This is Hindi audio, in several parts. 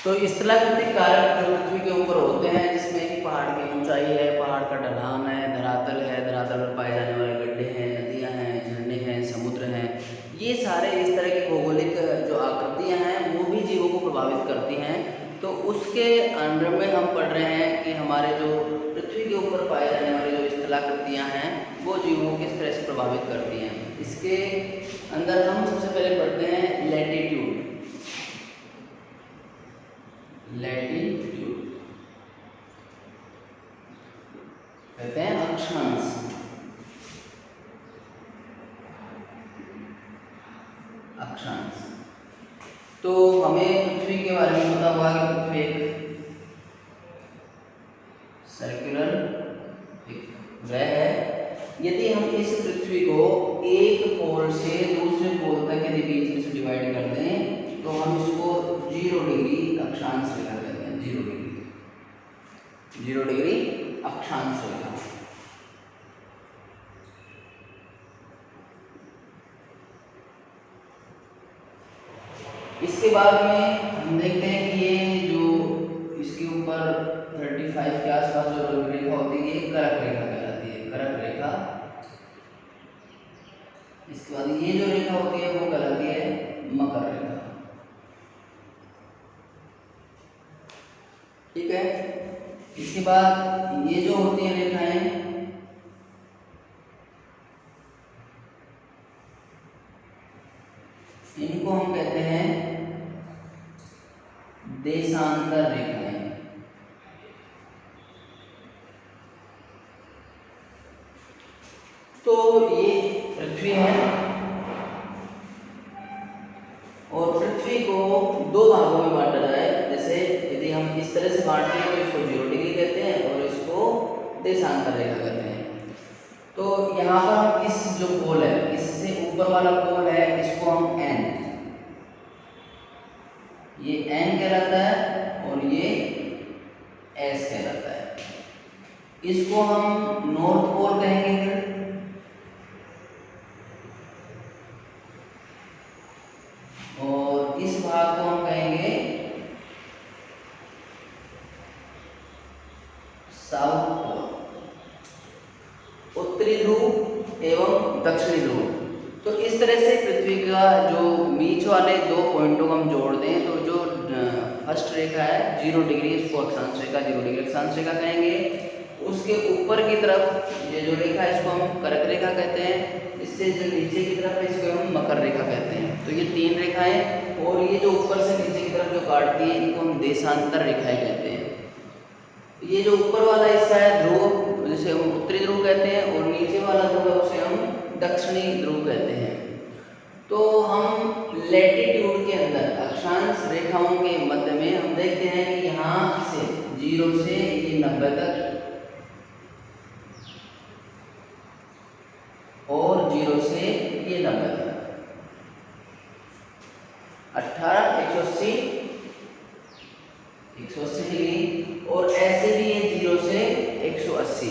तो स्थलाकृतिक कारक जो पृथ्वी के ऊपर होते हैं, जिसमें कि पहाड़ की ऊंचाई है, पहाड़ का ढलान है, धरातल है, धरातल पर पाए जाने वाले गड्ढे हैं, नदियां हैं, झरने हैं, समुद्र हैं, ये सारे इस तरह की भौगोलिक जो आकृतियां हैं वो भी जीवों को प्रभावित करती हैं। तो उसके अंडर में हम पढ़ रहे हैं कि हमारे जो पृथ्वी के ऊपर पाए जाने वाली जो स्थलाकृतियां हैं वो जीवों को किस तरह से प्रभावित करती हैं। इसके अंदर हम सबसे पहले पढ़ते हैं लैटिट्यूड। लैटिट्यूड कहते हैं अक्षांश। अक्षांश तो हमें पृथ्वी के बारे में पता हुआ कि पृथ्वी एक सर्कुलर ग्रह है। यदि हम इस पृथ्वी को एक पोल से दूसरे पोल तक यदि बीच में से डिवाइड कर दें तो हम इसको 0 डिग्री अक्षांश रेखा कहते हैं। 0 डिग्री अक्षांश रेखा। इसके बाद में हम देखते हैं कि ये जो इसके ऊपर 35 के आसपास जो रेखा होती है ये करक रेखा कहलाती है। करक रेखा। इसके बाद ये जो रेखा होती है वो कहलाती है मकर रेखा। ठीक है। इसके बाद ये जो होती है रेखाएं इनको हम कहते हैं देशांतर रेखाएं। तो ये पृथ्वी है और पृथ्वी को 2 भागों में बांटा जाए। जैसे यदि हम इस तरह से बांटते हैं तो इसको 0 डिग्री कहते हैं और इसको देशांतर रेखा कहते हैं। तो यहाँ पर हम इस जो पोल है, इससे ऊपर वाला पोल है, इसको हम n, ये n कहलाता है और ये s कहलाता है। इसको हम नॉर्थ पोल कहेंगे। और इस भाग को हम कहेंगे साउथ पोल। उत्तरी ध्रुव एवं दक्षिणी ध्रुव। तो इस तरह से पृथ्वी का जो बीच वाले 2 पॉइंटों को हम जोड़ दें तो जो फर्स्ट रेखा है 0 डिग्री, इसको अक्षांश रेखा 0 डिग्री अक्षांश रेखा कहेंगे। उसके ऊपर की तरफ ये जो रेखा है इसको हम करक रेखा कहते हैं। इससे जो नीचे की तरफ है इसको हम मकर रेखा कहते हैं। तो ये 3 रेखाएं और ये जो ऊपर से नीचे की तरफ जो काटती है इनको हम देशांतर रेखाएं कहते हैं। ये जो ऊपर वाला हिस्सा है ध्रुव, जिसे हम उत्तरी ध्रुव कहते हैं, और नीचे वाला ध्रुव है उसे हम दक्षिणी ध्रुव कहते हैं। तो हम लैटिट्यूड के अंदर अक्षांश रेखाओं के मध्य में हम देखते हैं कि यहाँ से 0 से ये 90 तक और 0 से ये 90 तक 18, 180 डिग्री और ऐसे भी ये 0 से 180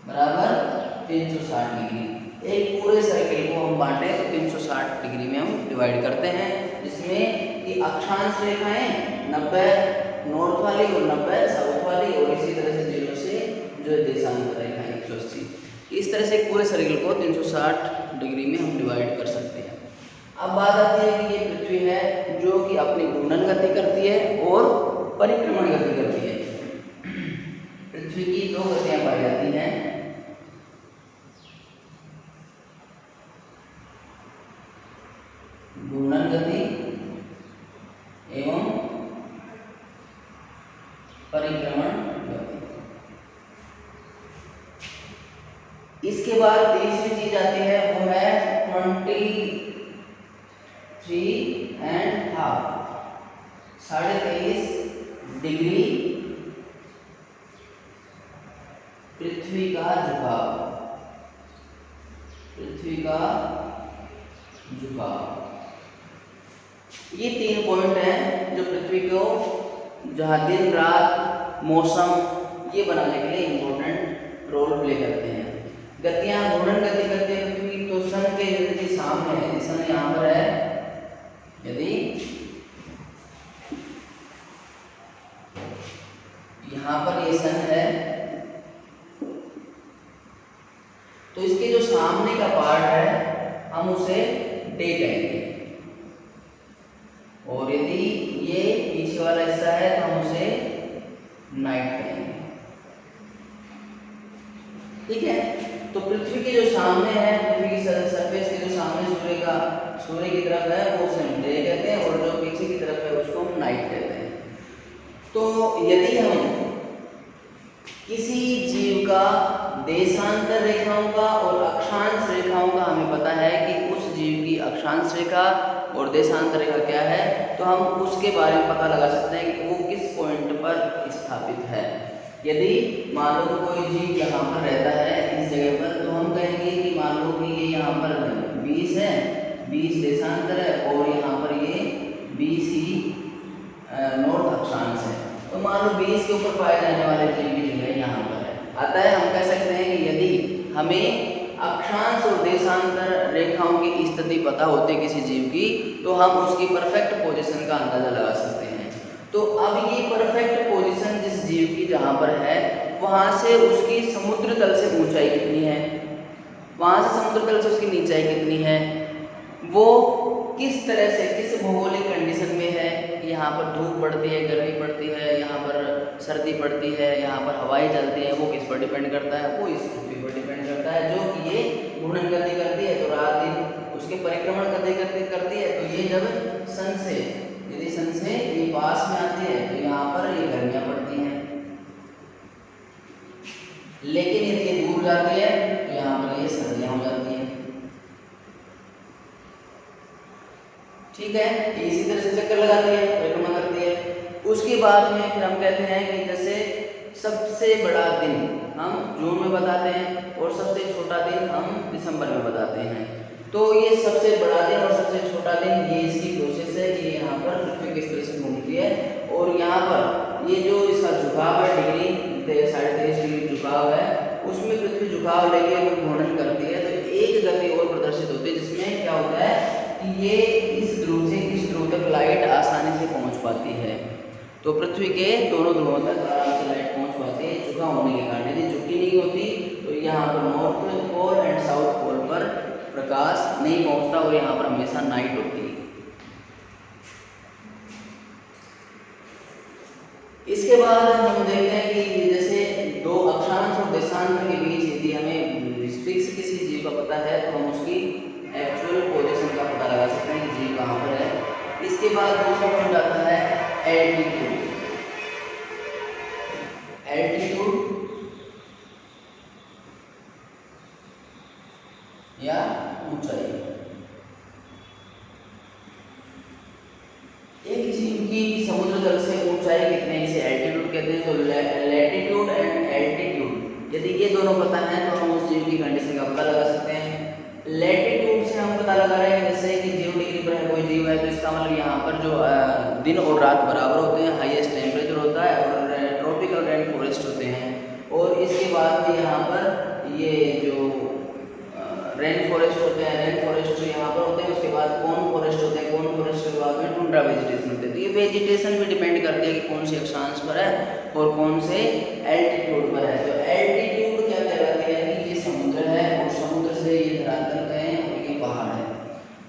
बराबर 360 डिग्री। एक पूरे सर्कल को हम बांटे तो 360 डिग्री में हम डिवाइड करते हैं, जिसमें कि अक्षांश रेखाएं 90 नॉर्थ वाली और 90 साउथ वाली और इसी तरह से 0 से जो देशांतर रेखाएं 180। इस तरह से पूरे सर्कल को 360 डिग्री में हम डिवाइड कर सकते हैं। अब बात आती है कि ये पृथ्वी है जो कि अपनी घूर्णन गति करती है और परिक्रमण गति करती है। पृथ्वी की 2 गतियां पाई जाती हैं। घूर्णन गति एवं परिक्रमण गति। इसके बाद तीसरी चीज आती है वो है 23.5 डिग्री पृथ्वी का झुकाव। पृथ्वी का झुकाव ये 3 पॉइंट हैं जो पृथ्वी को जहाँ दिन रात मौसम ये बनाने के लिए इम्पोर्टेंट रोल प्ले करते हैं। गतियाँ घूर्णन गति करते हैं पृथ्वी, तो सन के यदि सामने है, सन यहाँ पर है, यदि डे कहेंगे, और यदि ये पीछे वाला हिस्सा है तो हम उसे नाइट कहेंगे। ठीक है, तो पृथ्वी के जो सामने है, पृथ्वी की सरफेस के जो सामने सूर्य की तरफ है वो उसे हम डे कहते हैं, और जो पीछे की तरफ है उसको हम नाइट कहते हैं। तो यदि हम किसी जीव का देशांतर रेखाओं का और अक्षांश रेखाओं का हमें पता है कि उस जीव की अक्षांश रेखा और देशांतर रेखा क्या है, तो हम उसके बारे में पता लगा सकते हैं कि वो किस पॉइंट पर स्थापित है। यदि मान लो कोई जीव यहाँ पर रहता है इस जगह पर, तो हम कहेंगे कि मान लो कि ये यहाँ पर 20 है, 20 देशांतर है, और यहाँ पर ये 20 ही नॉर्थ अक्षांश है। तो मान लो 20 के ऊपर पाए जाने वाले जीव की जगह यहाँ पर है। अतः हम कह सकते हैं कि यदि हमें अक्षांश और देशांतर रेखाओं की स्थिति पता होती है किसी जीव की, तो हम उसकी परफेक्ट पोजीशन का अंदाजा लगा सकते हैं। तो अब ये परफेक्ट पोजीशन जिस जीव की जहाँ पर है, वहाँ से उसकी समुद्र तल से ऊंचाई कितनी है, वहाँ से समुद्र तल से उसकी नीचाई कितनी है, वो किस तरह से किस भौगोलिक कंडीशन में है, यहाँ पर धूप पड़ती है, गर्मी पड़ती है, यहाँ पर सर्दी पड़ती है, यहाँ पर हवाएं चलती हैं, वो किस पर डिपेंड करता है, वो इस पृथ्वी पर डिपेंड करता है, जो कि ये घूर्णन गति करती है, तो रात दिन उसके परिक्रमण गति करती है। तो ये जब सन से यदि सन से ये पास में आती है तो यहाँ पर ये गर्मियाँ पड़ती हैं, लेकिन यदि ये दूर जाती है तो यहाँ पर ये सर्दियाँ हो जाती हैं। ठीक है, इसी तरह से चक्कर लगाती है, परिक्रमा करती है। उसके बाद में फिर हम कहते हैं कि जैसे सबसे बड़ा दिन हम जून में बताते हैं और सबसे छोटा दिन हम दिसंबर में बताते हैं। तो ये सबसे बड़ा दिन और सबसे छोटा दिन, ये इसकी प्रोसेस है कि यहाँ पर पृथ्वी किस तरह से घूमती है, और यहाँ पर ये जो इसका झुकाव है डिग्री 23.5 डिग्री झुकाव है, उसमें पृथ्वी झुकाव लेके घूर्णन करती है। तो एक गति और प्रदर्शित होती है जिसमें क्या होता है कि ये इस ध्रुव से इस ध्रुव तक लाइट आसानी से पहुँच पाती है। तो पृथ्वी के दोनों ध्रुवों तक आराम से लाइट पहुँच पाती है झुकाव होने के कारण। यदि झुकी नहीं होती तो यहाँ पर north pole and south pole पर प्रकाश नहीं पहुँचता और यहाँ पर हमेशा नाइट होती है। इसके बाद हम देखते हैं कि जैसे दो अक्षांश और देशांतर के बीच यदि हमें फिक्स किसी जीव का पता है तो हम उसकी एक्चुअल पोजीशन का पता लगा सकते हैं कि जीव कहाँ पर है। इसके बाद दूसरा पॉइंट आता है एल्टीट्यूड। एल्टीट्यूड या ऊंचाई। एक जीव की समुद्र तल से ऊंचाई कितनी है, इसे एल्टीट्यूड कहते हैं। तो लैटिट्यूड एंड एल्टीट्यूड, यदि ये दोनों पता है तो हम उस जीव की कंडीशन का पता लगा सकते हैं। लैटिट्यूड से हम पता लगा रहे हैं जैसे कि 0 डिग्री पर है कोई जीव है, तो इसका मतलब यहाँ पर जो दिन और रात बराबर होते हैं, हाईएस्ट टेम्परेचर होता है और ट्रॉपिकल रेन फॉरेस्ट होते हैं। और इसके बाद में यहाँ पर ये जो रेन फॉरेस्ट होते हैं, रेन फॉरेस्ट जो यहाँ पर होते हैं, उसके बाद कोन फॉरेस्ट होते हैं, कोन फॉरेस्ट के बाद में टुंड्रा वेजिटेशन होते हैं। तो ये वेजिटेशन भी डिपेंड करती है कि कौन से अक्षांश पर है और कौन से एल्टीट्यूड पर है। तो एल्टीट्यूड क्या कहलाती है कि ये समुद्र है और समुद्र से ये धरातल है और ये पहाड़ है।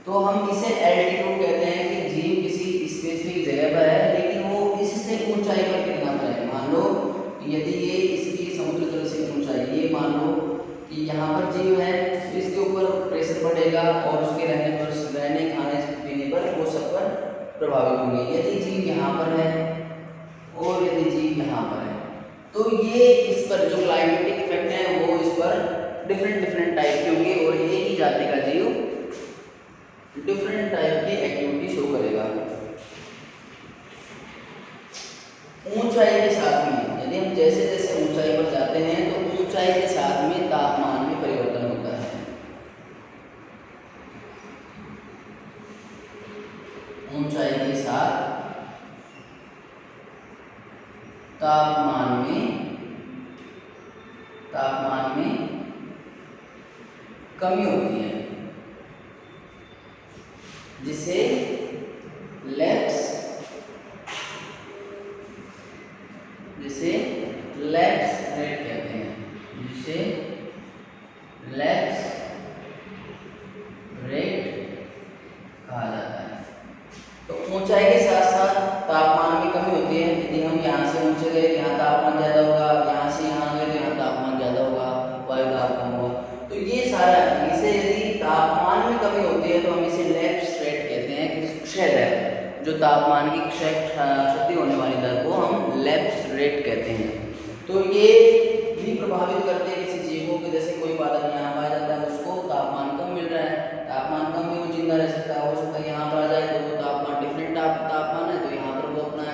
तो हम इसे एल्टीट्यूड कहते हैं कि जीव किसी स्पेसिफिक जगह पर है लेकिन वो इससे ऊंचाई पर कितना पर है। मान लो यदि ये इसकी समुद्र तल से ऊंचाई, ये मान लो कि यहाँ पर जीव है, तो इसके ऊपर प्रेशर बढ़ेगा और उसके रहने खाने पीने पर वो सब पर प्रभावित होंगे। यदि जीव यहाँ पर है और यदि जीव यहाँ पर है तो ये इस पर जो क्लाइमेटिक इफेक्ट है वो इस पर डिफरेंट टाइप के होंगे और एक ही जाति का जीव डिफरेंट टाइप की एक्टिविटी शो करेगा। ऊंचाई के साथ में यदि हम जैसे जैसे ऊंचाई पर जाते हैं तो ऊंचाई के साथ में तापमान में परिवर्तन होता है। ऊंचाई के साथ तापमान में कमी होती है जिसे लैप्स रेट कहते हैं, जिसे लैप्स रेट ऊंचाई के साथ साथ तापमान में कमी होती है। यदि हम यहाँ से ऊंचे गए यहाँ तापमान ज़्यादा होगा, यहाँ से यहाँ गए तो यहाँ तापमान ज़्यादा होगा, वायु दाब कम होगा। तो ये सारा इसे यदि तापमान में कमी होती है तो हम इसे लैप्स रेट कहते हैं कि क्षय दर, जो तापमान की क्षति होने वाली दर को हम लैप्स रेट कहते हैं। तो ये भी प्रभावित करते हैं किसी जीव को, जैसे कोई बालक यहाँ पाया जाता है उसको तापमान कम मिल रहा है, तापमान कम में वो जिंदा रह सकता है, हो सकता है यहाँ पर आ जाए तो वो तापमान डिफरेंट तापमान है तो यहाँ पर वो अपना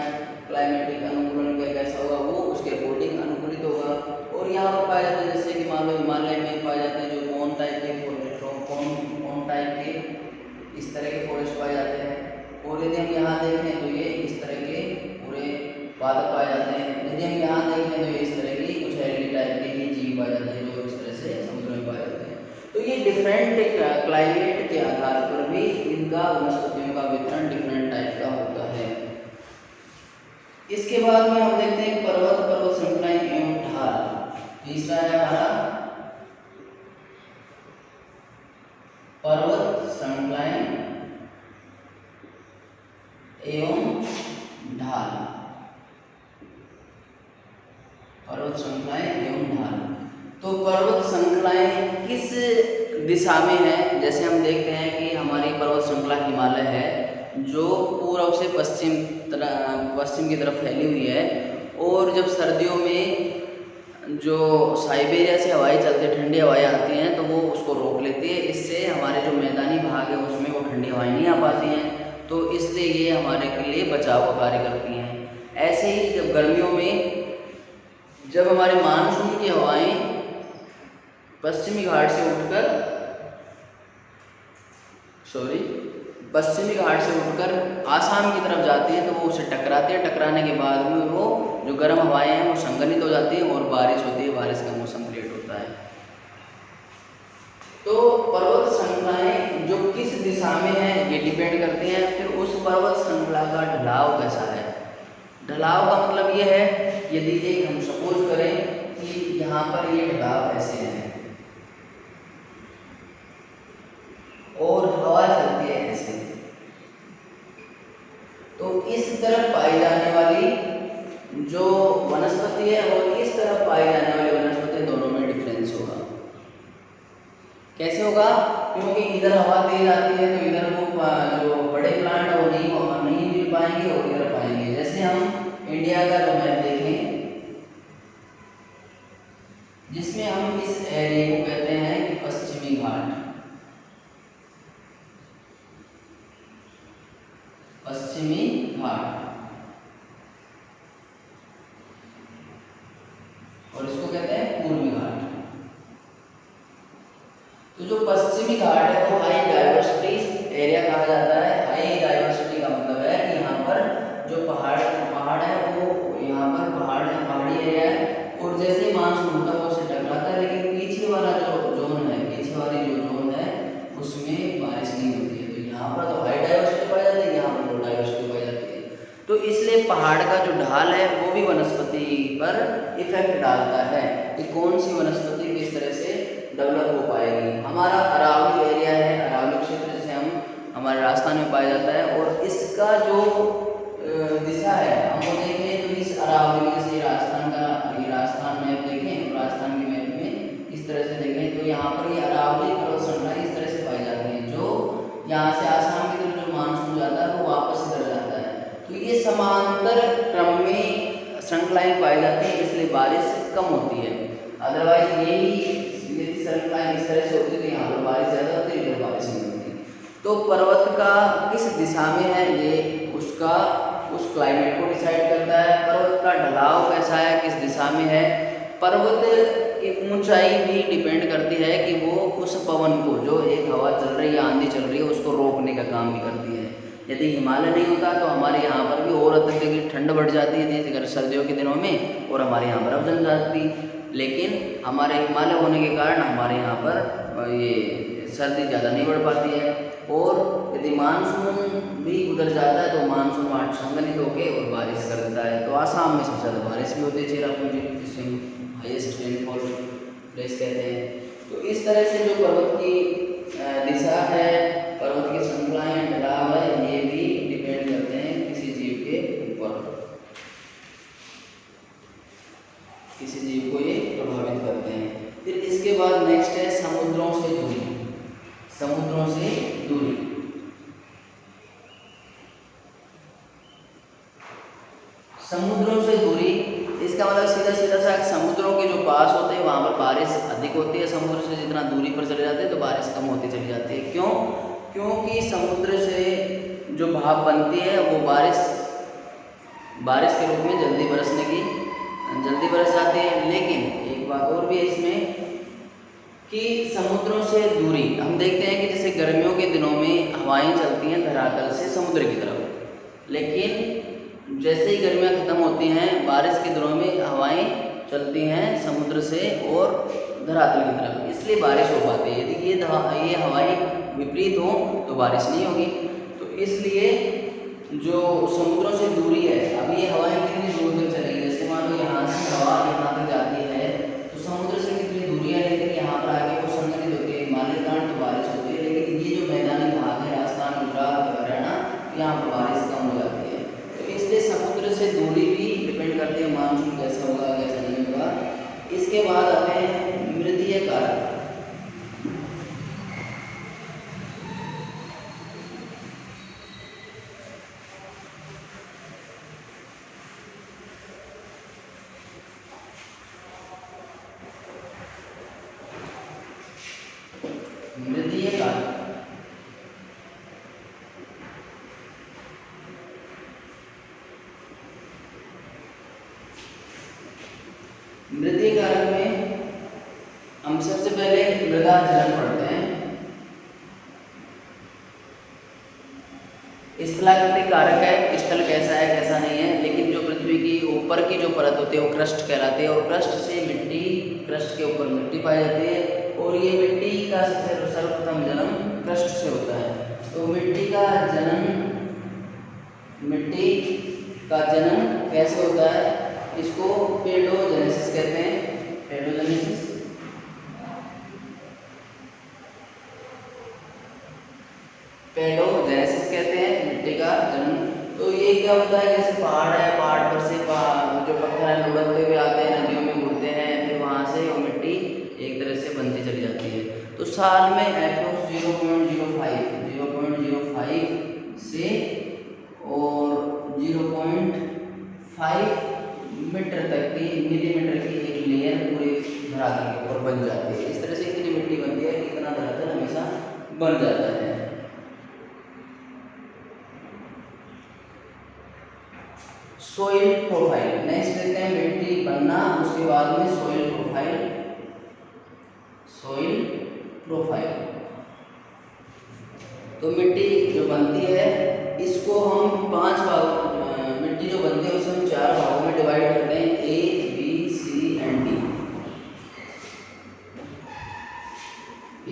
क्लाइमेटिक अनुकूलन कैसा होगा वो उसके अकॉर्डिंग अनुकूलित होगा। और यहाँ पर पाए जाते हैं जैसे कि मान लो हिमालय में पाए जाते हैं जो कोन टाइप के इस तरह के फॉरेस्ट पाए जाते हैं। और यदि हम यहाँ देखें तो ये इस तरह के पूरे बादल पाए जाते हैं। यदि हम यहाँ देखें तो ये इस तरह की कुछ एलगी टाइप के ही जीव पाए जाते हैं जो इस तरह से समुद्र में पाए जाते हैं। तो ये डिफरेंट क्लाइमेट के आधार पर भी इनका वनस्पतियों का वितरण डिफरेंट टाइप का होता है। इसके बाद में हम देखते हैं पर्वत श्रृंखलाएं एवं ढाल। तीसरा है हमारा पर्वत श्रृंखलाएं एवं ढाल। पर्वत श्रृंखलाएं एवं ढाल। तो पर्वत श्रृंखलाएं किस दिशा में है? जैसे हम देखते हैं कि हमारी पर्वत श्रृंखला हिमालय है जो पूर्व से पश्चिम की तरफ फैली हुई है। और जब सर्दियों में जो साइबेरिया से हवाएं चलती है, ठंडी हवाएं आती हैं तो वो उसको रोक लेती है। इससे हमारे जो मैदानी भाग है उसमें वो ठंडी हवाएं नहीं आ पाती हैं, तो इसलिए ये हमारे के लिए बचाव का कार्य करती हैं। ऐसे ही जब गर्मियों में जब हमारे मानसून की हवाएं पश्चिमी घाट से उठकर आसाम की तरफ जाती है तो वो उसे टकराती है। टकराने के बाद में वो जो गर्म हवाएं हैं वो संघनित हो जाती है और बारिश होती है, बारिश का मौसम क्रिएट होता है। तो पर्वत श्रृंखलाएं जो किस दिशा में है ये डिपेंड करती हैं। फिर उस पर्वत श्रृंखला का ढलाव कैसा है? ढलाव का मतलब ये है, यदि एक हम सपोज करें कि यहाँ पर ये ढलाव ऐसे है और हवा चलती है ऐसे, तो इस तरफ पाई जाने वाली जो वनस्पति है और इस तरफ पाई जाने वाली वनस्पति दोनों में डिफरेंस होगा। कैसे होगा? क्योंकि इधर हवा तेज आती है तो इधर वो जो बड़े प्लांट है वो नहीं मिल पाएंगे और इधर पाएंगे। जैसे हम इंडिया का जो मैप देखें जिसमें हम इस एरिया को कहते हैं कि पश्चिमी घाट। पश्चिमी घाट और इसको कहते हैं पूर्वी घाट। तो जो पश्चिमी घाट है वो हाई डाइवर्सिटी एरिया कहा जाता है। हाई डाइवर्सिटी का मतलब है कि यहाँ पर जो पहाड़ है वो यहाँ पर पहाड़ी एरिया है और जैसे मानसून होता है वो उसे टकराता है, लेकिन पीछे वाला जो जोन है, पीछे वाली जो जोन है उसमें बारिश नहीं होती है। तो यहाँ पर तो हाई डाइवर्सिटी पाई जाती है, यहाँ पर लो डाइवर्सिटी पाई जाती है। तो इसलिए पहाड़ का जो ढाल है वो भी वनस्पति पर इफेक्ट डालता है कि कौन सी वनस्पति किस तरह से डेवलप हो पाएगी। हमारा अरावली एरिया है, अरावली क्षेत्र जिसे हम हमारे राजस्थान में पाया जाता है और इसका जो दिशा है हम वो देखें तो इस अरावली में से राजस्थान मैप देखें, राजस्थान के मैप में इस तरह से देखें तो यहाँ पर ये अरावली पर्वत श्रृंखला इस तरह से पाई जाती है। जो यहाँ से आसाम की तरफ जो मानसून जाता है वो वापस इधर जाता है। तो ये समांतर क्रम में श्रृंखलाएं पाई जाती हैं, इसलिए बारिश कम होती है। अदरवाइज यदि श्रृंखलाएं इस तरह से होती है तो यहाँ पर बारिश ज़्यादा होती है, इधर बारिश नहीं होती। तो पर्वत का किस दिशा में है ये उसका उस क्लाइमेट को डिसाइड करता है। पर्वत का ढलाव कैसा है, किस दिशा में है। पर्वत की ऊंचाई भी डिपेंड करती है कि वो उस पवन को, जो एक हवा चल रही है, आंधी चल रही है, उसको रोकने का काम भी करती है। यदि हिमालय नहीं होता तो हमारे यहाँ पर भी और अत्यधिक ठंड बढ़ जाती है जैसे अगर सर्दियों के दिनों में, और हमारे यहाँ बर्फ जम जाती। लेकिन हमारे हिमालय होने के कारण हमारे यहाँ पर ये सर्दी ज़्यादा नहीं बढ़ पाती है। और यदि मानसून भी उधर जाता है तो मानसून वहाँ संघनित होकर और बारिश कर देता है। तो आसाम में सबसे ज़्यादा बारिश भी होती है, चेरापूंजी जिसे हम हाईएस्ट रेनफॉल प्लेस कहते हैं। तो इस तरह से जो पर्वत की दिशा है, पर्वत की श्रृंखलाएं, ढलाव है, ये भी डिपेंड करते हैं समुद्रों से दूरी, इसका मतलब सीधा सीधा सा समुद्रों के जो पास होते हैं वहाँ पर बारिश अधिक होती है, समुद्र से जितना दूरी पर चले जाते हैं तो बारिश कम होती चली जाती है। क्यों? क्योंकि समुद्र से जो भाप बनती है वो बारिश के रूप में जल्दी बरस जाती है। लेकिन एक बात और भी है इसमें कि समुद्रों से दूरी, हम देखते हैं कि जैसे गर्मियों के दिनों में हवाएं चलती हैं धरातल से समुद्र की तरफ, लेकिन जैसे ही गर्मियाँ ख़त्म होती हैं बारिश के दिनों में हवाएं चलती हैं समुद्र से और धरातल की तरफ, इसलिए बारिश हो पाती है। यदि ये हवाएं विपरीत हों तो बारिश नहीं होगी। तो इसलिए जो समुद्रों से दूरी है, अब ये हवाएं कितनी दूर तक चलेगी, जैसे मान लो यहाँ से हवा यहाँ तक जाती है तो समुद्र से कितनी दूरी है, लेकिन यहाँ पर आके वो संघनित होती है, हिमालय कारण तो बारिश होती है। लेकिन ये जो मैदानी भाग है राजस्थान, गुजरात, हरियाणा, यहाँ पर बारिश कम हो जाती है। तो इसलिए समुद्र से दूरी भी डिपेंड करती है मानसून कैसा होगा कैसा नहीं होगा। इसके बाद आते हैं मृदीय कारक। मृदीय कारक मृदीय कारक में हम सबसे पहले मृदा जलन पढ़ते हैं। स्थलाकृतिक कारक है, स्थल कैसा है कैसा नहीं है, लेकिन जो पृथ्वी की ऊपर की जो परत होती है वो क्रस्ट कहलाती है, और क्रस्ट के ऊपर मिट्टी पाई जाती है, और ये मिट्टी का सबसे सर्वप्रथम जन्म क्रस्ट से होता है। तो मिट्टी का जन्म कैसे होता है, इसको पेडोजेनेसिस कहते हैं। पेडोजेनेसिस कहते हैं मिट्टी का जन्म। तो ये क्या होता है, जैसे पहाड़ है, पहाड़ पर से जो पत्थर है लुढ़कते हुए आते हैं, नदियों में घुलते हैं, फिर वहाँ से वो मिट्टी एक तरह से बनती चली जाती है। तो साल में एप्रोक्स 0.05 से और 0.5 मीटर तक की मिलीमीटर की एक लेयर पूरे धरातल के ऊपर बन जाती है। इस तरह से इतनी मिट्टी बनती है कि इतना धरातल हमेशा बन जाता है। सोइल प्रोफाइल, नेक्स्ट देखते हैं मिट्टी बनना, उसके बाद में सोइल प्रोफाइल। तो मिट्टी जो बनती है इसको हम 5 भाग, मिट्टी जो बनती है उसे हम 4 भागों में डिवाइड करते हैं, A, B, C and D।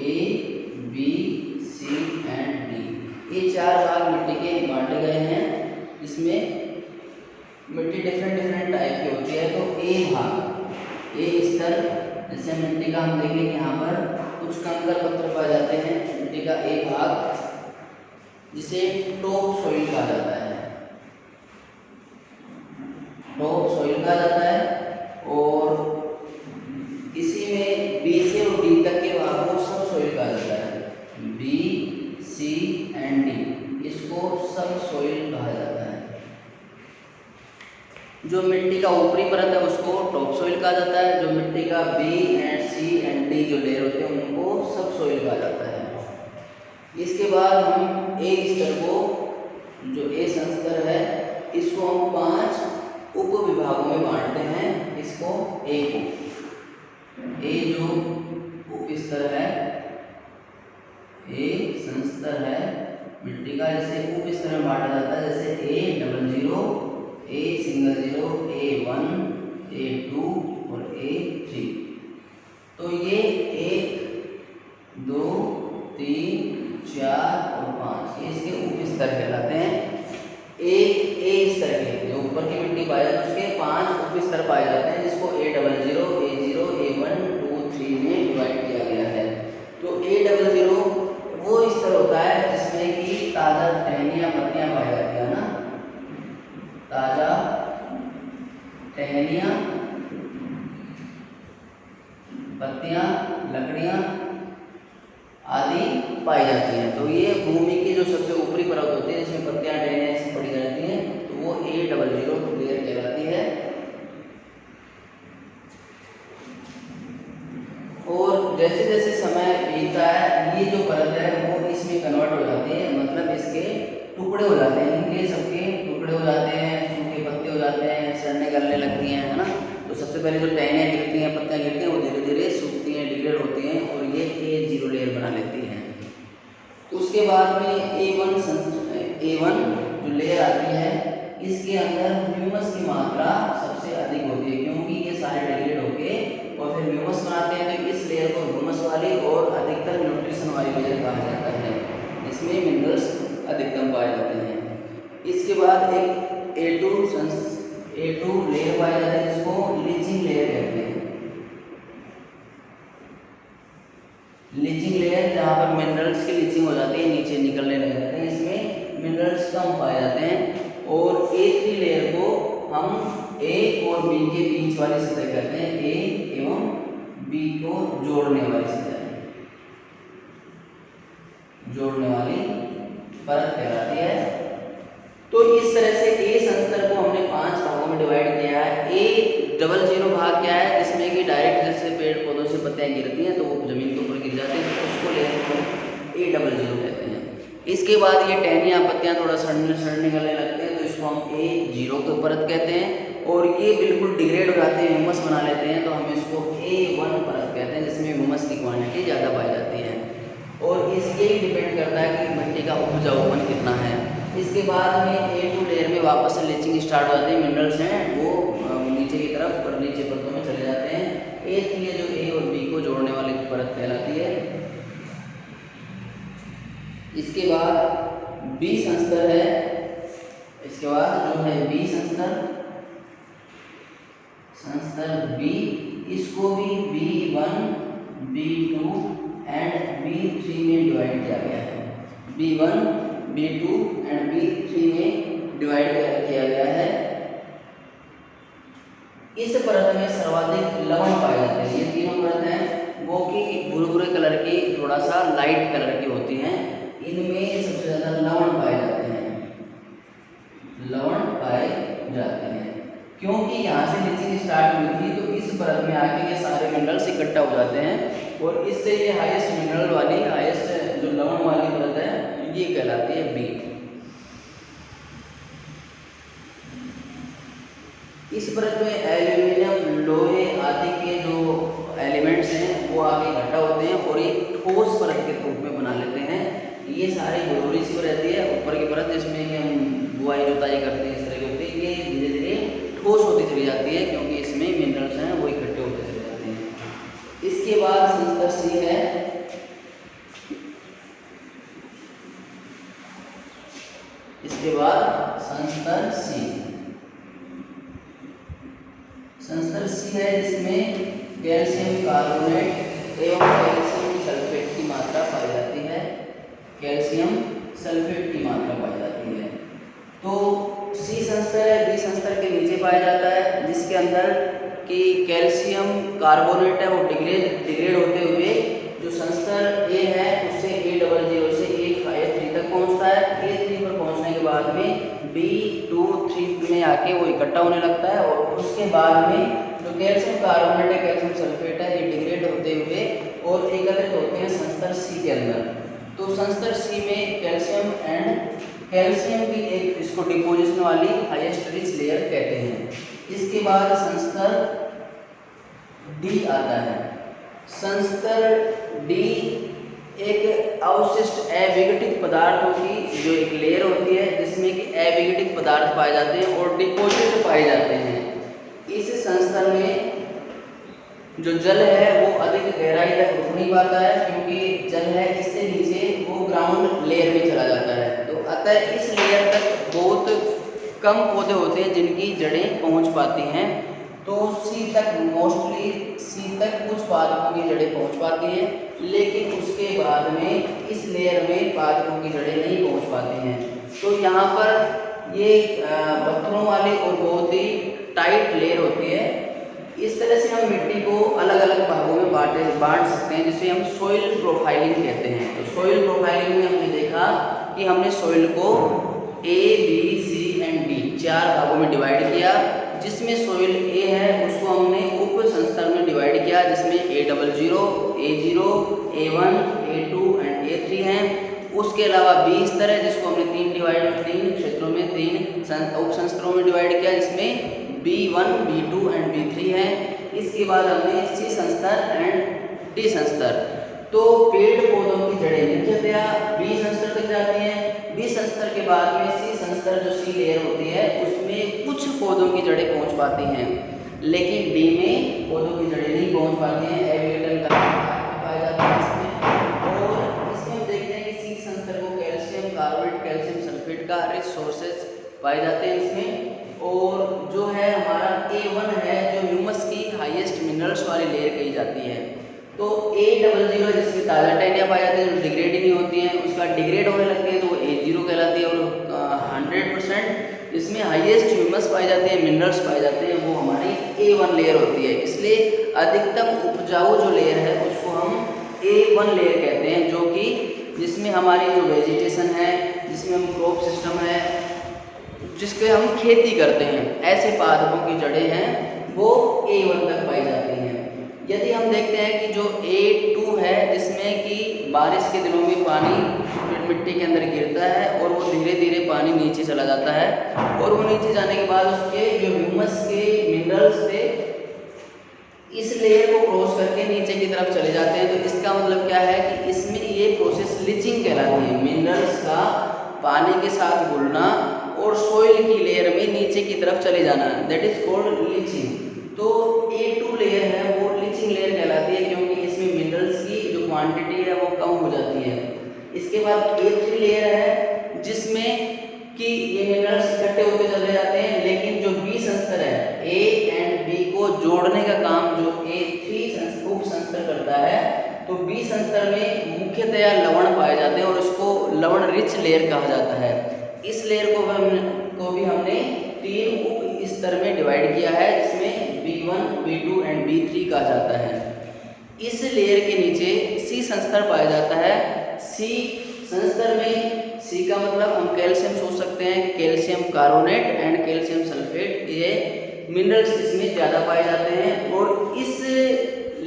A, B, C and D, ये 4 भाग मिट्टी के बांटे गए हैं। इसमें मिट्टी डिफरेंट टाइप की होती है। तो ए स्तर, जैसे मिट्टी का हम देखें कि यहाँ पर कुछ कंकड़ पत्थर पाए जाते हैं, मिट्टी का ए भाग जिसे टॉप सॉइल कहा जाता है, और इसी में बी से और डी तक के भाग को सब सॉइल कहा जाता है। बी, सी एंड डी, इसको सब सॉइल कहा जाता है। जो मिट्टी का ऊपरी परत है उसको टॉप सॉइल कहा जाता है, जो मिट्टी का B and C and D जो लेयर होते हैं उनको सब सॉइल कहा जाता है। इसके बाद हम ए स्तर को, जो ए संस्तर है, इसको हम 5 उप विभागों में बांटते हैं। इसको ए जो उप स्तर है, ए संस्तर है मिट्टी का, जैसे उप स्तर में बांटा जाता है, जैसे A00, A00, A1, A2 और A3। तो ये 1, 2, 3, 4 और 5 ये इसके उप स्तर कहलाते हैं। एक ए स्तर के जो ऊपर की मिट्टी पाई जाती है उसके 5 उप स्तर पाए जाते हैं, जिसको A00, A0, A1, 2, 3 में डिवाइड किया गया है। तो A00 वो स्तर होता है जिसमें कि ताज़ा टहनियाँ पत्तियाँ पाई जाती है ना, ताज़ा टहनियाँ पत्तियाँ, लकड़ियाँ आदि पाई जाती हैं। तो ये भूमि की जो सबसे ऊपरी परत होती है जिसमें पत्तियाँ टहनियाँ ऐसी पड़ी रहती हैं, तो वो A00 लेयर कहलाती है। टुकड़े हो जाते हैं, इनके सबके टुकड़े हो जाते हैं, सूखे पत्ते हो जाते हैं, सड़ने गलने लगती हैं, है ना। तो सबसे पहले जो टहनियाँ गिरती हैं, पत्तियाँ गिरती हैं, वो धीरे धीरे सूखती हैं, डिग्रेड होती हैं और ये A0 लेयर बना लेती हैं। उसके बाद में A1 जो लेयर आती है, इसके अंदर ह्यूमस की मात्रा सबसे अधिक होती है, क्योंकि ये सारे डिग्रेड होके और फिर ह्यूमस बनाते हैं। तो इस लेयर को ह्यूमस वाली और अधिकतर न्यूट्रिशन वाली लेयर कहा जाता है, इसमें मिनरल्स अधिकतम पाए जाते हैं। इसके बाद एक A2 लेयर पाया जाता है, जिसको लीचिंग लेयर कहते हैं। लीचिंग लेयर जहाँ पर मिनरल्स की लीचिंग हो जाती है, नीचे निकलने लग जाते हैं, इसमें मिनरल्स कम पाए जाते हैं। और A3 लेयर को हम A और B के बीच वाली सतह कहते हैं, A एवं B को जोड़ने वाली सतह, जोड़ने वाली परत कहलाती है। तो इस तरह से A संस्तर को हमने 5 भागों में डिवाइड किया है। A00 भाग क्या है, जिसमें कि डायरेक्ट जैसे पेड़ पौधों से पत्तियां गिरती हैं तो वो जमीन के ऊपर गिर जाती हैं, तो उसको A00 कहते हैं। इसके बाद ये टहनियाँ पत्तियां थोड़ा सड़ने गलने लगते हैं, तो इसको हम A0 के परत कहते हैं। और ये बिल्कुल डिग्रेड हो जाते हैं, ह्यूमस बना लेते हैं, तो हम इसको A1 परत कहते हैं, जिसमें ह्यूमस की क्वांटिटी ज़्यादा पाई जाती है। और इसके ही डिपेंड करता है कि मिट्टी का उपजाऊपन कितना है। इसके बाद में A2 लेयर में वापस से लीचिंग स्टार्ट हो जाती है, मिनरल्स हैं वो नीचे की तरफ और नीचे परतों में चले जाते हैं। A3 जो A और B को जोड़ने वाली परत कहलाती है। इसके बाद B संस्तर है, इसके बाद जो है B संस्तर B, इसको भी B1, B2 एंड B3 में डिवाइड किया गया है। B1, B2 एंड B3 में डिवाइड किया गया है। इस परत में सर्वाधिक लवण पाए जाते हैं। ये तीनों परत हैं वो कि भूरे कलर की, थोड़ा सा लाइट कलर की होती हैं। इनमें सबसे ज़्यादा लवण पाए जाते हैं, क्योंकि यहाँ से लीचिंग स्टार्ट हुई थी, तो इस परत में आके ये सारे मिनरल्स इकट्ठा हो जाते हैं और इससे ये हाईएस्ट मिनरल वाली, हाईएस्ट जो लवण वाली परत है, ये कहलाती है B। इस परत में एल्यूमिनियम, लोहे आदि के जो एलिमेंट्स हैं वो आगे इकट्ठा होते हैं और ये ठोस परत के रूप में बना लेते हैं। ये सारी गोलोरी सी रहती है ऊपर की परत, जिसमें कि हम बुआई जोताई करते हैं, इस तरह की होती है। ये धीरे धीरे ठोस होती चली जाती है, क्योंकि इसमें मिनरल्स हैं वो इकट्ठे होते चले जाते हैं। इसके बाद संस्तर C है। इसके बाद संस्तर C है, जिसमें कैल्शियम कार्बोनेट एवं कैल्शियम सल्फेट की मात्रा पाई जाती है। कैल्शियम सल्फेट की मात्रा पाई जाती है। तो C संस्तर है, B संस्तर के नीचे पाया जाता है, जिसके अंदर कि कैल्शियम कार्बोनेट है वो डिग्रेड होते हुए जो संस्तर A है उससे A00 से A3 तक पहुंचता है। A3 पर पहुंचने के बाद में B2-3 में आके वो इकट्ठा होने लगता है और उसके बाद में जो कैल्शियम कार्बोनेट है, कैल्शियम सल्फेट है, ये डिग्रेड होते हुए और एकत्रित होते हैं संस्तर C के अंदर। तो संस्तर C में कैल्शियम की एक इसको डिपोजिशन वाली हाईएस्ट रिच लेयर कहते हैं। इसके बाद संस्तर D आता है। संस्तर D एक अवशिष्ट अविघटित पदार्थों की जो एक लेयर होती है, जिसमें कि अविघटित पदार्थ पाए जाते हैं और डिपोजिट पाए जाते हैं। इस संस्तर में जो जल है वो अधिक गहराई तक रुक नहीं पाता है, क्योंकि जल है इससे नीचे वो ग्राउंड लेयर में चला जाता है। तो अतः इस लेयर तक बहुत कम पौधे होते हैं जिनकी जड़ें पहुंच पाती हैं। तो C तक कुछ पादपों की जड़ें पहुंच पाती हैं, लेकिन उसके बाद में इस लेयर में पादपों की जड़ें नहीं पहुंच पाती हैं। तो यहाँ पर ये पत्थरों वाली और बहुत ही टाइट लेयर होती है। इस तरह से हम मिट्टी को अलग अलग भागों में बांट सकते हैं, जिसे हम सोइल प्रोफाइलिंग कहते हैं। तो सोइल प्रोफाइलिंग में हमने देखा कि हमने सोइल को A, B, C and D 4 भागों में डिवाइड किया, जिसमें सोइल A है उसको हमने उप संस्तर में डिवाइड किया, जिसमें A00, A0, A1, A2 and A3 हैं। उसके अलावा B स्तर है, जिसको हमने तीन उप संस्तरों में डिवाइड किया, जिसमें B1, B2 एंड B3 है। इसके बाद हमने C संस्तर एंड D संस्तर। तो पेड़ पौधों की जड़ें मुख्यतया B संस्तर तक जाती हैं। B संस्तर के बाद में C संस्तर जो C लेयर होती है उसमें कुछ पौधों की जड़ें पहुंच पाती हैं, लेकिन D में पौधों की जड़ें नहीं पहुंच पाती हैं। एविगेटल का पाया जाता है इसमें। और इसमें हम देखते हैं कि C संस्तर को कैल्शियम कार्बोनेट, कैल्शियम सल्फेट का रिच सोर्सेज पाए जाते हैं इसमें। और जो है हमारा A1 है जो ह्यूमस की हाईएस्ट मिनरल्स वाली लेयर कही जाती है। तो A00 जिसमें ताज़ा टहनियाँ पाई जाती हैं जो डिग्रेड ही नहीं होती हैं, उसका डिग्रेड होने लगती है तो वो A0 कहलाती है। और 100% जिसमें हाईएस्ट ह्यूमस पाई जाती है, मिनरल्स पाए जाते हैं, वो हमारी A1 लेयर होती है। इसलिए अधिकतम उपजाऊ जो लेयर है उसको हम A1 लेयर कहते हैं, जो कि जिसमें हमारी जो वेजिटेशन है, जिसमें हम क्रॉप सिस्टम है, जिसके हम खेती करते हैं, ऐसे पादपों की जड़ें हैं वो A1 तक पाई जाती हैं। यदि हम देखते हैं कि जो A2 है जिसमें कि बारिश के दिनों में पानी मिट्टी के अंदर गिरता है और वो धीरे धीरे पानी नीचे चला जाता है, और वो नीचे जाने के बाद उसके जो ह्यूमस के मिनरल्स थे इस लेयर को क्रॉस करके नीचे की तरफ चले जाते हैं। तो इसका मतलब क्या है कि इसमें ये प्रोसेस लीचिंग कहलाती है। मिनरल्स का पानी के साथ घुलना और सॉइल की लेयर में नीचे की तरफ चले जाना, दैट इज कॉल्ड लीचिंग। तो A2 लेयर है वो लीचिंग लेयर कहलाती है, क्योंकि इसमें मिनरल्स की जो क्वांटिटी है वो कम हो जाती है। इसके बाद A3 लेयर है जिसमें कि ये मिनरल्स इकट्ठे होते चले जाते हैं, लेकिन जो B संस्तर है A एंड B को जोड़ने का काम जो A3 उप संस्तर करता है, तो B संस्तर में मुख्यतया लवण पाए जाते हैं और उसको लवण रिच लेयर कहा जाता है। इस लेयर को भी हमने 3 उप स्तर में डिवाइड किया है, जिसमें B1, B2 एंड B3 कहा जाता है। इस लेयर के नीचे C संस्तर पाया जाता है। C संस्तर में C का मतलब हम कैल्शियम सोच सकते हैं, calcium carbonate and calcium sulphate, ये मिनरल्स इसमें ज़्यादा पाए जाते हैं। और इस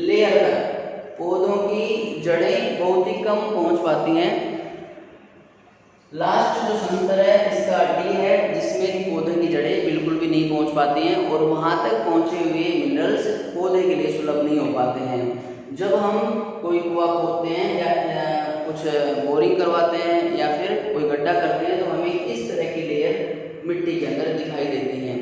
लेयर तक पौधों की जड़ें बहुत ही कम पहुंच पाती हैं। लास्ट जो संस्तर है इसका D है, जिसमें पौधे की जड़ें बिल्कुल भी नहीं पहुंच पाती हैं और वहां तक पहुंचे हुए मिनरल्स पौधे के लिए सुलभ नहीं हो पाते हैं। जब हम कोई कुआं खोदते हैं या कुछ बोरिंग करवाते हैं या फिर कोई गड्ढा करते हैं, तो हमें इस तरह की लेयर मिट्टी के अंदर दिखाई देती है।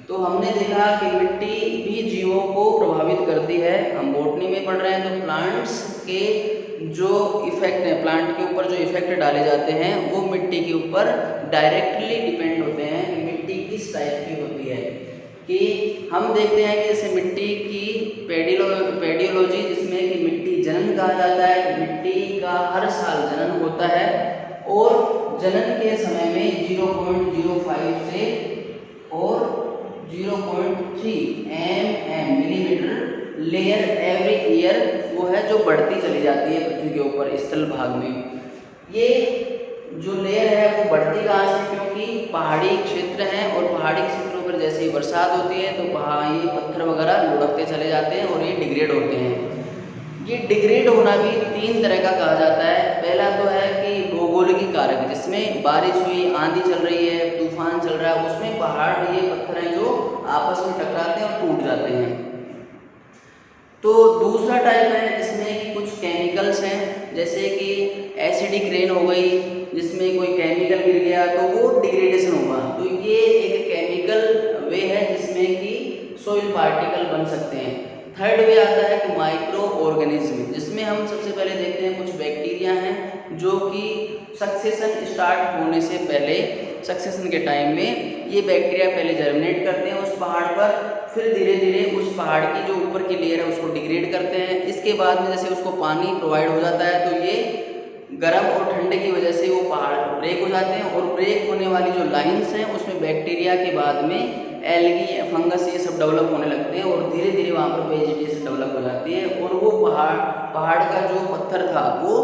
तो हमने देखा कि मिट्टी भी जीवों को प्रभावित करती है। हम बॉटनी में पढ़ रहे हैं तो प्लांट्स के जो इफेक्ट है, प्लांट के ऊपर जो इफेक्ट डाले जाते हैं वो मिट्टी के ऊपर डायरेक्टली डिपेंड होते हैं कि मिट्टी किस टाइप की होती है। कि हम देखते हैं कि जैसे मिट्टी की पेडियोलॉजी, जिसमें कि मिट्टी जनन कहा जाता है कि मिट्टी का हर साल जनन होता है और जनन के समय में 0.05 से और 0.3 mm millimetre layer every year वो है जो बढ़ती चली जाती है पृथ्वी के ऊपर स्थल भाग में। ये जो लेयर है वो बढ़ती कहाँ से, क्योंकि पहाड़ी क्षेत्र हैं और पहाड़ी क्षेत्रों पर जैसे ही बरसात होती है तो ये पत्थर वगैरह लुढ़कते चले जाते हैं और ये डिग्रेड होते हैं। ये डिग्रेड होना भी 3 तरह का कहा जाता है। पहला तो है कि भौगोलिक कारक, जिसमें बारिश हुई, आंधी चल रही है, तूफान चल रहा है, उसमें पहाड़ ये पत्थर हैं जो आपस में टकराते हैं और टूट जाते हैं। तो दूसरा टाइप है जिसमें कि कुछ केमिकल्स हैं, जैसे कि एसिडिक रेन हो गई, जिसमें कोई केमिकल गिर गया तो वो डिग्रेडेशन होगा। तो ये एक केमिकल वे है जिसमें कि सोइल पार्टिकल बन सकते हैं। थर्ड वे आता है कि माइक्रो ऑर्गेनिज्म, जिसमें हम सबसे पहले देखते हैं कुछ बैक्टीरिया हैं जो कि सक्सेशन स्टार्ट होने से पहले, सक्सेशन के टाइम में ये बैक्टीरिया पहले जर्मिनेट करते हैं उस पहाड़ पर, फिर धीरे धीरे उस पहाड़ की जो ऊपर की लेयर है उसको डिग्रेड करते हैं। इसके बाद में जैसे उसको पानी प्रोवाइड हो जाता है तो ये गर्म और ठंडे की वजह से वो पहाड़ ब्रेक हो जाते हैं, और ब्रेक होने वाली जो लाइंस हैं उसमें बैक्टीरिया के बाद में एल्गी, फंगस ये सब डेवलप होने लगते हैं और धीरे धीरे वहाँ पर वेजिटेशन डेवलप हो जाती है और वो पहाड़ का जो पत्थर था वो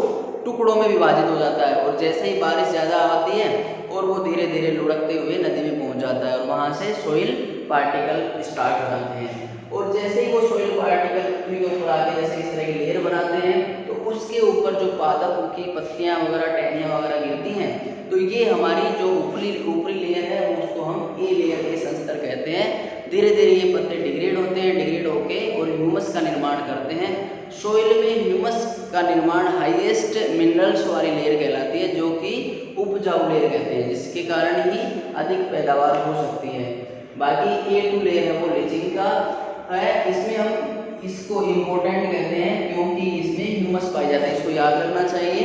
टुकड़ों में विभाजित हो जाता है। और जैसे ही बारिश ज़्यादा आती है और वो धीरे धीरे लुढ़कते हुए नदी में पहुँच जाता है और वहाँ से सोइल पार्टिकल स्टार्ट हो जाते हैं। और जैसे ही वो सोइल पार्टिकल पृथ्वी के ऊपर आके जैसे इस तरह की लेयर बनाते हैं तो उसके ऊपर जो पादपों की पत्तियाँ वगैरह, टहनियाँ वगैरह गिरती हैं, तो ये हमारी जो ऊपरी लेयर है उसको हम लेयर के संस्तर कहते हैं। धीरे धीरे ये पत्ते डिग्रेड होते हैं, डिग्रेड होके और ह्यूमस का निर्माण करते हैं। सोइल में ह्यूमस का निर्माण हाईएस्ट मिनरल्स वाली लेयर कहलाती है, जो कि उपजाऊ लेयर कहते हैं, जिसके कारण ही अधिक पैदावार हो सकती है। बाकी A2 लेयर है वो लीचिंग का है, इसमें हम इसको इम्पोर्टेंट कहते हैं क्योंकि इसमें ह्यूमस पाया जाता है। इसको याद रखना चाहिए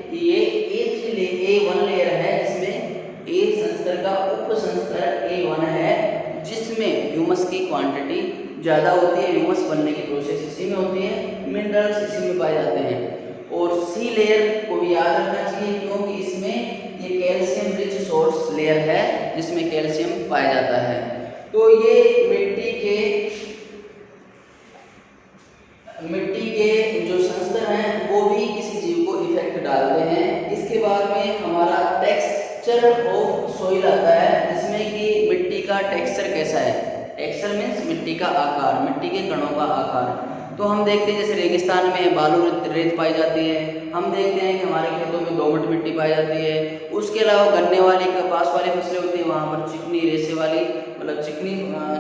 कि ये A1 लेयर है, जिसमें A संस्तर का उपसंस्तर A1 है, जिसमें ह्यूमस की क्वांटिटी ज़्यादा होती है। ह्यूमस बनने की प्रोसेस इसी में होती है, मिनरल्स इसी में पाए जाते हैं। और C लेयर को भी याद रखना चाहिए क्योंकि इसमें ये कैल्शियम रिच सोर्स लेयर है, जिसमें कैल्शियम पाया जाता है। तो ये मिट्टी के जो संस्तर हैं वो भी किसी जीव को इफेक्ट डालते हैं। इसके बाद में हमारा टेक्सचर ऑफ सोइल आता है, जिसमें कि मिट्टी का टेक्सचर कैसा है। टेक्सचर मीन्स मिट्टी का आकार, मिट्टी के कणों का आकार। तो हम देखते हैं जैसे रेगिस्तान में बालू रेत पाई जाती है, हम देखते हैं कि हमारे खेतों में दोमट मिट्टी पाई जाती है। उसके अलावा गन्ने वाली कपास वाली फसलें होती हैं, वहाँ पर चिकनी रेसे वाली मतलब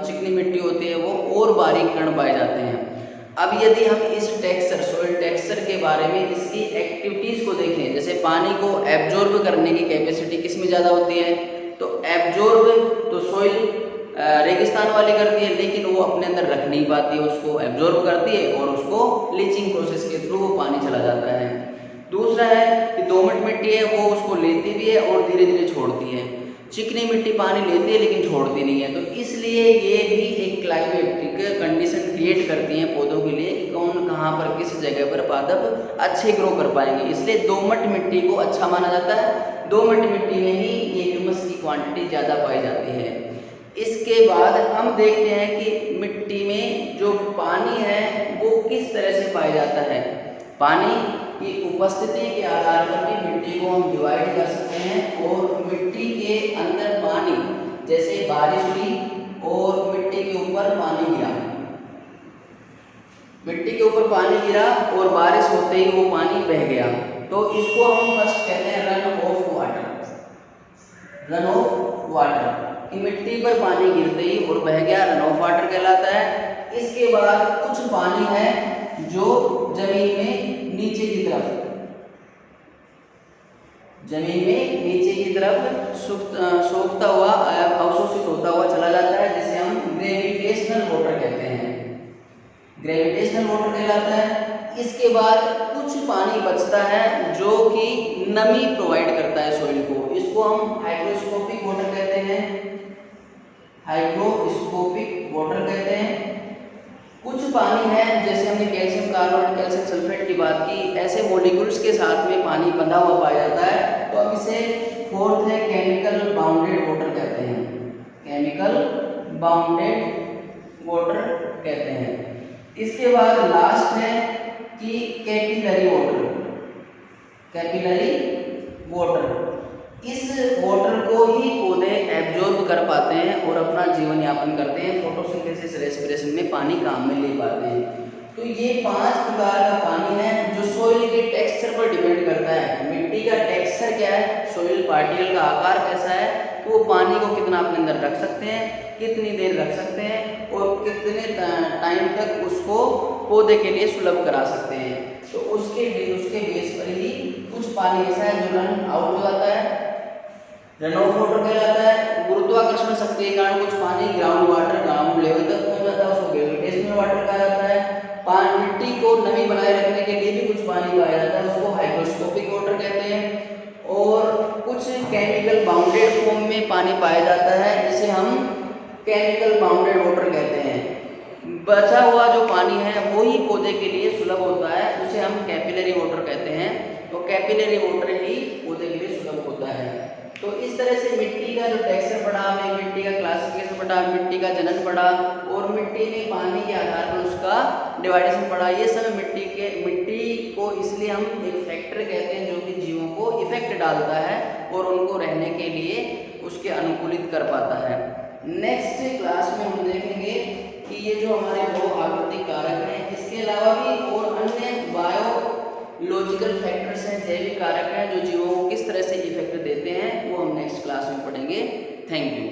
चिकनी मिट्टी होती है, वो और बारीक कण पाए जाते हैं। अब यदि हम इस टेक्सचर सोइल टेक्सचर के बारे में इसकी एक्टिविटीज़ को देखें, जैसे पानी को एब्जॉर्ब करने की कैपेसिटी किस में ज़्यादा होती है, तो एब्जॉर्ब तो सोइल रेगिस्तान वाली करती है, लेकिन वो अपने अंदर रख नहीं पाती है, उसको एब्जॉर्ब करती है और उसको लीचिंग प्रोसेस के थ्रू वो पानी चला जाता है। दूसरा है कि दोमट मिट्टी है, वो उसको लेती भी है और धीरे धीरे छोड़ती है। चिकनी मिट्टी पानी लेती है लेकिन छोड़ती नहीं है। तो इसलिए ये भी एक क्लाइमेटिक कंडीशन क्रिएट करती हैं पौधों के लिए कि कौन कहाँ पर किस जगह पर पादप अच्छे ग्रो कर पाएंगे। इसलिए दोमट मिट्टी को अच्छा माना जाता है। दोमट मिट्टी में ही ये ह्यूमस की क्वांटिटी ज़्यादा पाई जाती है। इसके बाद हम देखते हैं कि मिट्टी में जो पानी है वो किस तरह से पाया जाता है। पानी की उपस्थिति के आधार पर भी मिट्टी को हम डिवाइड कर सकते हैं। और मिट्टी के अंदर पानी, जैसे बारिश हुई और मिट्टी के ऊपर पानी गिरा, मिट्टी के ऊपर पानी गिरा और बारिश होते ही वो पानी बह गया, तो इसको हम फर्स्ट कहते हैं run of water. Run of water कि मिट्टी पर पानी गिरते ही और बह गया, रन ऑफ वाटर कहलाता है। इसके बाद कुछ पानी है जो जमीन में नीचे की तरफ सोखता हुआ अवशोषित होता हुआ चला जाता है, जिसे हम ग्रेविटेशनल वाटर कहते हैं। ग्रेविटेशनल वाटर कहलाता है। इसके बाद कुछ पानी बचता है जो कि नमी प्रोवाइड करता है सोइल को, इसको हम हाइग्रोस्कोपिक वाटर कहते हैं। हाइग्रोस्कोपिक वाटर कहते हैं। कुछ पानी है, जैसे हमने कैल्शियम कार्बोनेट, कैल्शियम सल्फेट की बात की, ऐसे मॉलिक्यूल्स के साथ में पानी बंधा हुआ पाया जाता है। तो अब इसे फोर्थ है केमिकल बाउंडेड वाटर कहते हैं। केमिकल बाउंडेड वाटर कहते हैं। इसके बाद लास्ट है कि कैपिलरी वाटर। कैपिलरी वाटर, इस वाटर को ही पौधे एब्जॉर्ब कर पाते हैं और अपना जीवन यापन करते हैं। फोटोसिंथेसिस रेस्पिरेशन में पानी काम में ले पाते हैं। तो ये 5 प्रकार का पानी है जो सोइल के टेक्सचर पर डिपेंड करता है। मिट्टी का टेक्सचर क्या है, सोइल पार्टिकल का आकार कैसा है, तो वो पानी को कितना अपने अंदर रख सकते हैं, कितनी देर रख सकते हैं और कितने टाइम तक उसको पौधे के लिए सुलभ करा सकते हैं। तो उसके बेस पर ही कुछ पानी ऐसा है जो रन आउट हो जाता है, रन ऑफ वाटर कहलाता है। गुरुत्वाकर्षण शक्ति के कारण कुछ पानी ग्राउंड वाटर, ग्राउंड लेवल तक पहुंच जाता है, उसको ग्रेविटेशनल वाटर कहा जाता है। मिट्टी को नमी बनाए रखने के लिए भी कुछ पानी पाया जाता है, उसको हाइग्रोस्कोपिक वाटर कहते हैं। और कुछ केमिकल बाउंडेड फॉर्म में पानी पाया जाता है, जिसे हम केमिकल बाउंडेड वाटर कहते हैं। बचा हुआ जो पानी है वो ही पौधे के लिए सुलभ होता है, उसे हम कैपिलरी वाटर कहते हैं। तो कैपिलरी वाटर ही पौधे के लिए सुलभ होता है। तो इस तरह से मिट्टी का जो टेक्सचर पढ़ा हमने, मिट्टी का क्लासिफिकेशन पढ़ा, मिट्टी का जनन पढ़ा और मिट्टी में पानी के आधार पर उसका डिवाइडेशन पढ़ा। ये सब मिट्टी को इसलिए हम एक फैक्टर कहते हैं जो कि जीवों को इफेक्ट डालता है और उनको रहने के लिए उसके अनुकूलित कर पाता है। नेक्स्ट क्लास में हम देखेंगे कि ये जो हमारे 2 आकृतिक कारक हैं, इसके अलावा भी और अन्य बायोलॉजिकल फैक्टर्स हैं, जैविक कारक हैं जो जीवों को किस तरह से इफेक्ट देते हैं, वो हम नेक्स्ट क्लास में पढ़ेंगे। Thank you.